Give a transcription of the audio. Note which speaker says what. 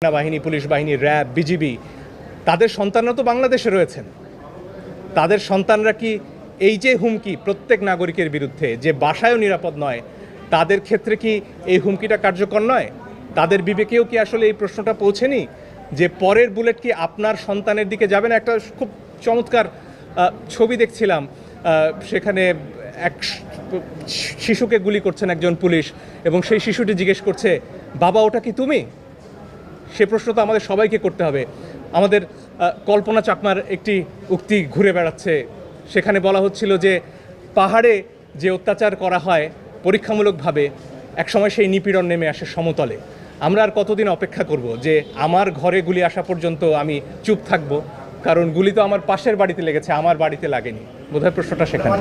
Speaker 1: সেনাবাহিনী, পুলিশ বাহিনী, RAB, BGB তাদের সন্তানরা তো বাংলাদেশে রয়েছেন। তাদের সন্তানরা কি এই যে হুমকি প্রত্যেক নাগরিকের বিরুদ্ধে, যে বাসায়ও নিরাপদ নয়, তাদের ক্ষেত্রে কি এই হুমকিটা কার্যকর নয়? তাদের বিবেকেও কি আসলে এই প্রশ্নটা পৌঁছেনি যে পরের বুলেট কি আপনার সন্তানের দিকে যাবে না? একটা খুব চমৎকার ছবি দেখছিলাম, সেখানে এক শিশুকে গুলি করছেন একজন পুলিশ এবং সেই শিশুটি জিজ্ঞেস করছে, বাবা ওটা কি তুমি? সে প্রশ্ন তো আমাদের সবাইকে করতে হবে। আমাদের কল্পনা চাকমার একটি উক্তি ঘুরে বেড়াচ্ছে, সেখানে বলা হচ্ছিল যে পাহাড়ে যে অত্যাচার করা হয় পরীক্ষামূলকভাবে, একসময় সেই নিপীড়ন নেমে আসে সমতলে। আমরা আর কতদিন অপেক্ষা করব যে আমার ঘরে গুলি আসা পর্যন্ত আমি চুপ থাকব? কারণ গুলি তো আমার পাশের বাড়িতে লেগেছে, আমার বাড়িতে লাগেনি। বোধহয় প্রশ্নটা সেখানে।